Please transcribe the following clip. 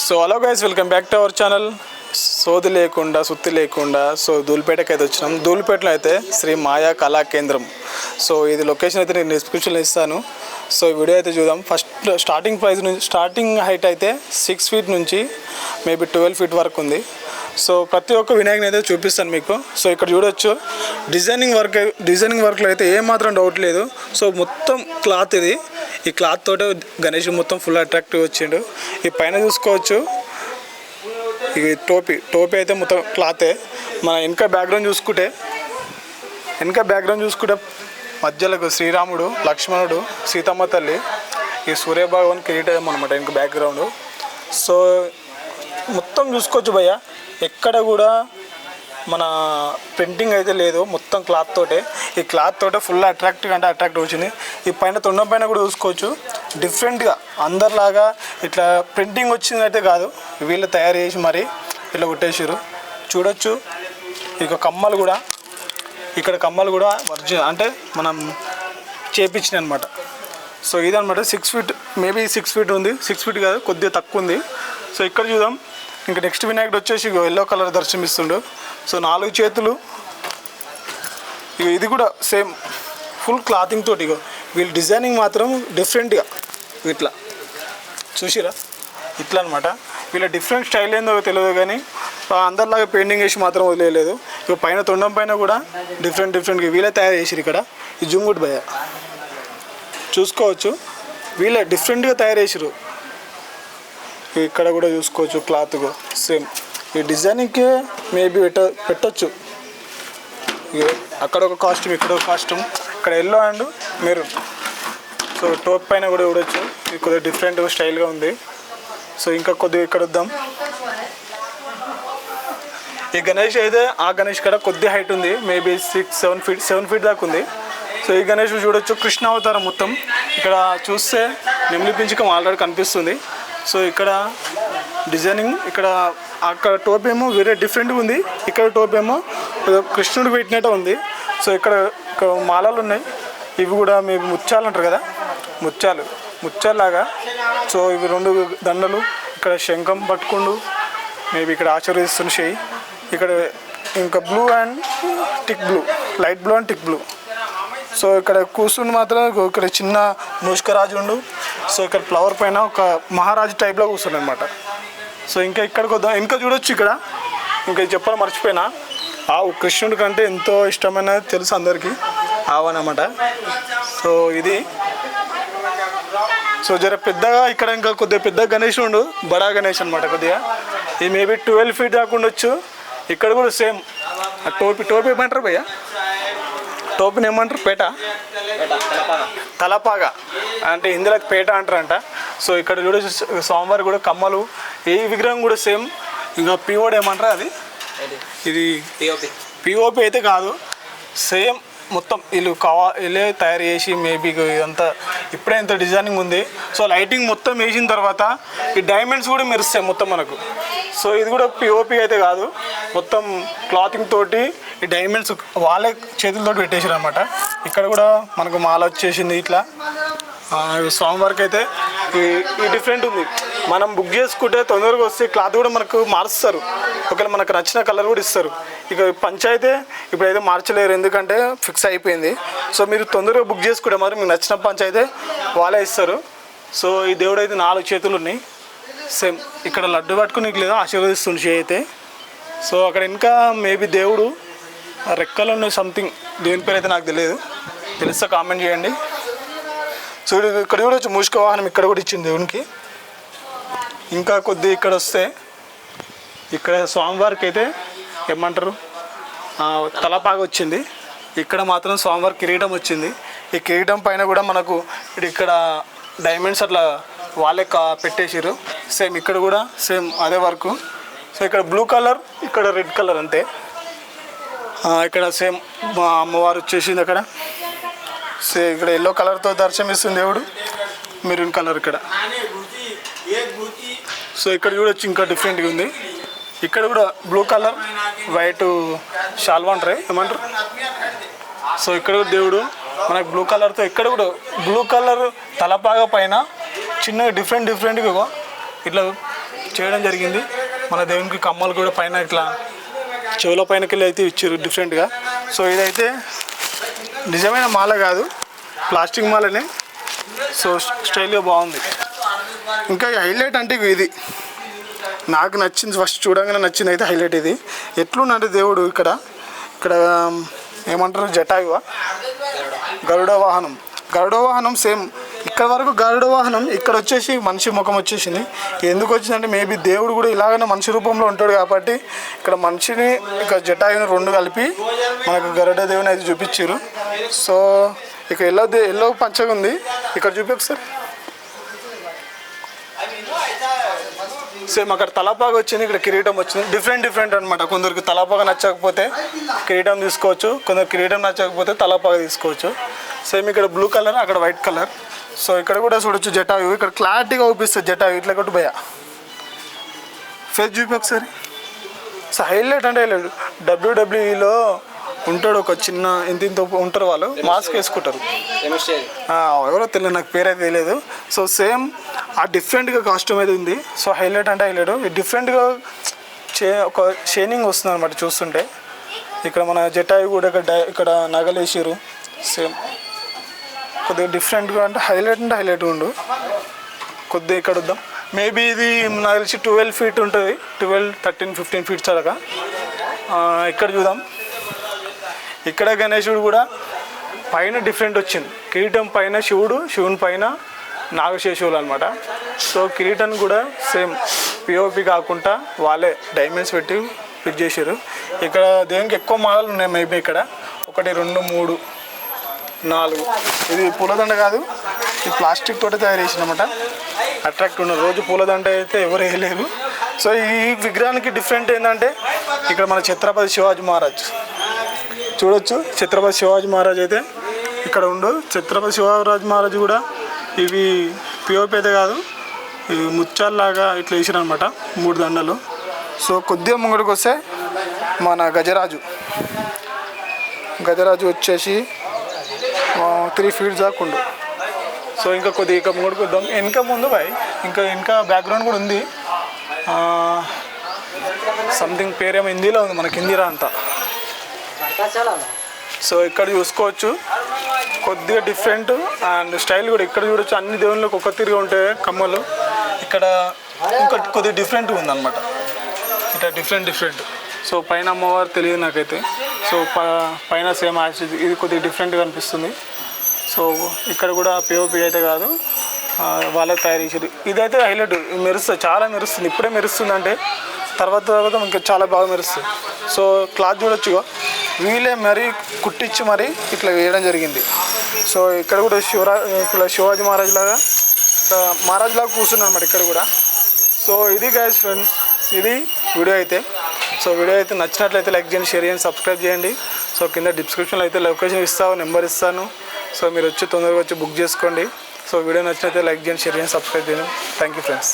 So hello guys, welcome back to our channel. సోది లేకుండా సుత్తి లేకుండా ధూళిపేటకి అయితే వచ్చినాం. ధూళిపేటలో అయితే శ్రీ మాయా కళా కేంద్రం. సో ఇది లొకేషన్ అయితే నేను డిస్క్రిప్షన్లో ఇస్తాను. సో ఈ వీడియో అయితే చూద్దాం. ఫస్ట్ స్టార్టింగ్ ప్రైస్ నుంచి స్టార్టింగ్ హైట్ అయితే 6 feet నుంచి మేబీ 12 feet వరకు ఉంది. సో ప్రతి ఒక్క వినాయకుని అయితే చూపిస్తాను మీకు. సో ఇక్కడ చూడొచ్చు డిజైనింగ్ వర్క్లో అయితే ఏమాత్రం డౌట్ లేదు. సో మొత్తం క్లాత్ ఇది. ఈ క్లాత్ తోటే గణేష్ మొత్తం ఫుల్ అట్రాక్టివ్ వచ్చిండు. ఈ పైన చూసుకోవచ్చు, ఈ టోపీ అయితే మొత్తం క్లాతే. మన వెనక బ్యాక్గ్రౌండ్ చూసుకుంటే మధ్యలో శ్రీరాముడు, లక్ష్మణుడు, సీతమ్మ తల్లి, ఈ సూర్యభగవాన్ కిరీటం అనమాట వెనక బ్యాక్గ్రౌండ్. సో మొత్తం చూసుకోవచ్చు భయ్య, ఎక్కడ కూడా మన ప్రింటింగ్ అయితే లేదు, మొత్తం క్లాత్ తోటే. ఈ క్లాత్ తోటే ఫుల్ అట్రాక్టివ్ వచ్చింది. ఈ పైన తొండం పైన కూడా చూసుకోవచ్చు, డిఫరెంట్గా అందరిలాగా ఇట్లా ప్రింటింగ్ వచ్చింది అయితే కాదు, వీళ్ళు తయారు చేసి మరి ఇట్లా కొట్టేసారు. చూడొచ్చు ఇక కమ్మలు కూడా ఒరిజినల్ అంటే మనం చేపించినాయి అనమాట. సో ఇదనమాట 6 feet, మేబీ 6 feet ఉంది. 6 feet కాదు, కొద్దిగా తక్కువ ఉంది. సో ఇక్కడ చూద్దాం. ఇంకా నెక్స్ట్ వినాయకుడు వచ్చేసి ఎల్లో కలర్ దర్శనమిస్తుండు. సో 4 చేతులు, ఇది కూడా సేమ్ ఫుల్ క్లాతింగ్ తోటి. వీళ్ళు డిజైనింగ్ మాత్రం డిఫరెంట్గా ఇట్లా చూసిరా, ఇట్లా అనమాట. వీళ్ళ డిఫరెంట్ స్టైల్ ఏందో తెలియదు, కానీ అందరిలాగా పెయింటింగ్ వేసి మాత్రం వదిలేదు. ఇక పైన తొండం పైన కూడా డిఫరెంట్గా వీళ్ళే తయారు చేసిరు. ఇక్కడ ఈ జుంగుట్ భయ చూసుకోవచ్చు, వీళ్ళే డిఫరెంట్గా తయారు చేసిరు. ఇక్కడ కూడా చూసుకోవచ్చు క్లాత్ సేమ్. ఈ డిజైనింగ్కి మేబీ పెట్టచ్చు. అక్కడ ఒక కాస్ట్యూమ్, ఇక్కడ ఒక కాస్ట్యూమ్, ఇక్కడ yellow and maroon. So top పైన కూడా చూడొచ్చు, ఇది కొద్దిగా డిఫరెంట్ స్టైల్గా ఉంది. సో ఇంకా కొద్దిగా ఇక్కడ వద్దాం. ఈ గణేష్ అయితే ఆ గణేష్ కూడా కొద్ది హైట్ ఉంది, మేబీ 7 feet దాకా ఉంది. సో ఈ గణేష్ చూడొచ్చు, కృష్ణ అవతారం మొత్తం. ఇక్కడ చూస్తే నెమలి పింఛకం ఆల్రెడీ కనిపిస్తుంది. సో ఇక్కడ డిజైనింగ్, అక్కడ టోప్ ఏమో వేరే డిఫరెంట్గా ఉంది, ఇక్కడ టోప్ ఏమో కృష్ణుడు పెట్టినట్టు ఉంది. సో ఇక్కడ మాలలు ఉన్నాయి, ఇవి కూడా మేబీ ముత్యాలు అంటారు కదా, ముత్యాలాగా. సో ఇవి 2 దండలు, ఇక్కడ శంఖం పట్టుకుండు, మేబీ ఇక్కడ ఆశీర్వదిస్తున్న చేయి. ఇక్కడ ఇంకా blue and tick blue, light blue and tick blue. So ఇక్కడ కూర్చుని మాత్రం ఇక్కడ చిన్న మూషికరాజు ఉండు. సో ఇక్కడ ఫ్లవర్ పైన ఒక మహారాజు టైప్లో కూర్చుండు అనమాట. సో ఇంకా ఇక్కడికి వద్దాం. ఇంకా చూడొచ్చు, ఇక్కడ ఇంకా చెప్పాలి మర్చిపోయినా, ఆవు కృష్ణుడి కంటే ఎంతో ఇష్టమైన తెలుసు అందరికీ, ఆవనమాట. సో ఇది సో జర పెద్దగా ఇక్కడ ఇంకా కొద్దిగా పెద్ద గణేష్ ఉండు, బడా గణేష్ అనమాట. కొద్దిగా ఇది మేబీ 12 feet దాకా ఉండొచ్చు. ఇక్కడ కూడా సేమ్ టోపీ ఏమంటారు భయ్య, టోపీని ఏమంటారు? తలపాగా అంటే ఇందులో పేట అంటారంట. సో ఇక్కడ చూడొచ్చు స్వామివారి కూడా కమ్మలు, ఏ విగ్రహం కూడా సేమ్. ఇంకా పిఓడి ఏమంటారు, అది ఇది పిఓపి అయితే కాదు, సేమ్ మొత్తం వీళ్ళే తయారు చేసి మేబీ ఇదంతా ఇప్పుడే ఇంత డిజైనింగ్ ఉంది. సో లైటింగ్ మొత్తం వేసిన తర్వాత ఈ డైమండ్స్ కూడా మెరుస్తాయి మొత్తం మనకు. సో ఇది కూడా పిఓపి అయితే కాదు, మొత్తం క్లాతింగ్ తోటి ఈ డైమండ్స్ వాళ్ళే చేతులతో పెట్టేసారు అనమాట. ఇక్కడ కూడా మనకు మాల వచ్చేసింది. ఇట్లా స్వామివారికి అయితే ఈ డిఫరెంట్ ఉంది. మనం బుక్ చేసుకుంటే తొందరగా వస్తే క్లాత్ కూడా మనకు మారుస్తారు, ఒకవేళ మనకు నచ్చిన కలర్ కూడా ఇస్తారు. ఇక పంచాయితే ఇప్పుడైతే మార్చలేరు, ఎందుకంటే ఫిక్స్ అయిపోయింది. సో మీరు తొందరగా బుక్ చేసుకుంటే మాత్రం మీకు నచ్చిన పంచాయితే వాళ్ళే ఇస్తారు. సో ఈ దేవుడు అయితే 4 చేతులు ఉన్నాయి సేమ్. ఇక్కడ లడ్డు పట్టుకుని లేదా ఆశీర్వదిస్తుంది చేయి అయితే. సో అక్కడ ఇంకా మేబీ దేవుడు రెక్కలు ఉన్నాయి సంథింగ్, దేవుని పేరు అయితే నాకు తెలియదు, తెలిస్తే కామెంట్ చేయండి. సో ఇక్కడ చూడవచ్చు మూషిక వాహనం, ఇక్కడ కూడా ఇచ్చింది దేవునికి. ఇంకా కొద్దిగా ఇక్కడ వస్తే ఇక్కడ స్వామివారికి అయితే ఏమంటారు, తలపాగా వచ్చింది. ఇక్కడ మాత్రం స్వామివారి కిరీటం వచ్చింది. ఈ కిరీటం పైన కూడా మనకు ఇక్కడ డైమండ్స్ అట్లా వాళ్ళే పెట్టేసారు. సేమ్ ఇక్కడ కూడా సేమ్ అదే వర్క్. సో ఇక్కడ బ్లూ కలర్, ఇక్కడ రెడ్ కలర్ అంతే. ఇక్కడ సేమ్ అమ్మవారు వచ్చేసింది అక్కడ. సో ఇక్కడ ఎల్లో కలర్తో దర్శనమిస్తుంది దేవుడు, మెరూన్ కలర్ ఇక్కడ. సో ఇక్కడ చూడొచ్చు ఇంకా డిఫరెంట్గా ఉంది. ఇక్కడ కూడా బ్లూ కలర్, వైట్ షాల్వా అంటారు ఏమంటారు. సో ఇక్కడ కూడా దేవుడు మనకు బ్లూ కలర్తో, ఇక్కడ కూడా బ్లూ కలర్ తలపాగా పైన చిన్నగా డిఫరెంట్గా ఇట్లా చేయడం జరిగింది. మన దేవునికి కమ్మలు కూడా పైన ఇట్లా చెవుల పైనకెళ్ళి అయితే ఇచ్చారు డిఫరెంట్గా. సో ఇదైతే నిజమైన మాల కాదు, ప్లాస్టిక్ మాలనే. సో స్టైల్గా బాగుంది. ఇంకా హైలైట్ అంటే ఇది నాకు నచ్చింది, ఫస్ట్ చూడంగానే నచ్చింది అయితే హైలైట్ ఇది. ఎట్లుందంటే దేవుడు ఇక్కడ ఏమంటారు, జటాయువా, గరుడ వాహనం. గరుడ వాహనం సేమ్ ఇక్కడ వరకు గరుడ వాహనం, ఇక్కడ వచ్చేసి మనిషి ముఖం వచ్చేసింది. ఎందుకు వచ్చిందంటే మేబీ దేవుడు కూడా ఇలాగనే మనిషి రూపంలో ఉంటాడు కాబట్టి ఇక్కడ మనిషిని ఇక్కడ జటాయుని రెండు కలిపి మనకు గరుడ దేవుని అయితే చూపించారు. సో ఇక్కడ ఎల్లో పంచగా ఉంది, ఇక్కడ చూపి ఒకసారి. సేమ్ అక్కడ తలపాగా వచ్చింది, ఇక్కడ కిరీటం వచ్చింది. డిఫరెంట్ అనమాట. కొందరికి తలపాగా నచ్చకపోతే కిరీటం తీసుకోవచ్చు, కొందరు కిరీటం నచ్చకపోతే తలపాగా తీసుకోవచ్చు. సేమ్ ఇక్కడ బ్లూ కలర్, అక్కడ వైట్ కలర్. సో ఇక్కడ కూడా చూడొచ్చు జటాయు, ఇక్కడ క్లారిటీగా చూపిస్తుంది జటాయు. ఇట్లా కొట్టు భయ ఫేస్ చూపి ఒకసారి. సో హైలైట్ అంటే హైలైట్. డబ్ల్యూడబ్ల్యూఈలో ఉంటాడు ఒక చిన్న ఇంత ఉంటారు, వాళ్ళు మాస్క్ వేసుకుంటారు, ఎవరో తెలియదు, నాకు పేరైతే తెలియదు. సో సేమ్ ఆ డిఫరెంట్గా కాస్ట్యూమ్ అయితే ఉంది. సో హైలైట్ అంటే హైలైట్. డిఫరెంట్గా ఒక షైనింగ్ వస్తుంది అనమాట చూస్తుంటే. ఇక్కడ మన జటాయు కూడా ఇక్కడ నగలేసారు. సేమ్ కొద్దిగా డిఫరెంట్గా అంటే హైలైట్ ఉండు. కొద్దిగా ఇక్కడ వద్దాం. మేబీ ఇది నాకు తెలిసి 12 feet ఉంటుంది, 12, 13, 15 feet అలాగా. ఇక్కడ చూద్దాం. ఇక్కడ గణేశుడు కూడా పైన డిఫరెంట్ వచ్చింది. కిరీటం పైన శివుని పైన నాగశేషువులు అనమాట. సో కిరీటం కూడా సేమ్ పిఓపి కాకుండా వాళ్ళే డైమండ్స్ పెట్టి ఫిట్ చేశారు. ఇక్కడ దేవునికి ఎక్కువ మాలలు ఉన్నాయి. మేబీ ఇక్కడ 1, 2, 3, 4. ఇది పూలదండ కాదు, ఇది ప్లాస్టిక్ తోటి తయారు చేసినమాట. అట్రాక్ట్ ఉన్న రోజు పూలదండ అయితే ఎవరు వేయలేరు. సో ఈ విగ్రహానికి డిఫరెంట్ ఏంటంటే ఇక్కడ మన ఛత్రపతి శివాజీ మహారాజ్ చూడొచ్చు. ఛత్రపతి శివాజీ మహారాజ్ అయితే ఇక్కడ ఉండు. ఛత్రపతి శివాజీ మహారాజ్ కూడా ఇవి పిఓపి అయితే కాదు, ఇవి ముత్యాల్లాగా ఇట్లా వేసారు అనమాట, 3 దండలు. సో కొద్దిగా ముంగడికి వస్తే మన గజరాజు వచ్చేసి 3 feet దాకా ఉండు. సో ఇంకా కొద్దిగా ముంగడికి వద్దాం. వెనక ముందు బాయ్ ఇంకా బ్యాక్గ్రౌండ్ కూడా ఉంది. సంథింగ్ పేరేమో హిందీలో ఉంది, మనకి హిందీరా అంతా. సో ఇక్కడ చూసుకోవచ్చు కొద్దిగా డిఫరెంట్ అండ్ స్టైల్ కూడా. ఇక్కడ చూడొచ్చు అన్ని దేవుళ్ళకి ఒక తిరిగి ఉంటాయి కమ్మలు. ఇక్కడ ఇంకా కొద్దిగా డిఫరెంట్గా ఉందన్నమాట. ఇట్లా డిఫరెంట్. సో పైన అమ్మవారు తెలియదు నాకైతే. సో పైన సేమ్ ఇది కొద్దిగా డిఫరెంట్గా అనిపిస్తుంది. సో ఇక్కడ కూడా పిఓపి అయితే కాదు, వాళ్ళే తయారు చేసేది. ఇదైతే హైలైట్, మెరుస్తుంది, చాలా మెరుస్తుంది. ఇప్పుడే మెరుస్తుంది అంటే తర్వాత ఇంకా చాలా బాగా మెరుస్తుంది. సో క్లాత్ చూడొచ్చుగా, వీళ్ళే మరీ కుట్టించి మరీ ఇట్లా వేయడం జరిగింది. సో ఇక్కడ కూడా ఇక్కడ శివాజీ మహారాజ్ లాగా కూర్చున్నారు అన్నమాట ఇక్కడ కూడా. సో ఇది గైస్ ఫ్రెండ్స్, ఇది వీడియో అయితే. సో వీడియో అయితే నచ్చినట్లయితే లైక్ చేయండి, షేర్ చేయండి, సబ్స్క్రైబ్ చేయండి. సో కింద డిస్క్రిప్షన్లో అయితే లొకేషన్ ఇస్తాను, నెంబర్ ఇస్తాను. సో మీరు తొందరగా వచ్చి బుక్ చేసుకోండి. సో వీడియో నచ్చినట్లయితే లైక్ చేయండి, షేర్ చేయండి, సబ్స్క్రైబ్ చేయండి. Thank you friends.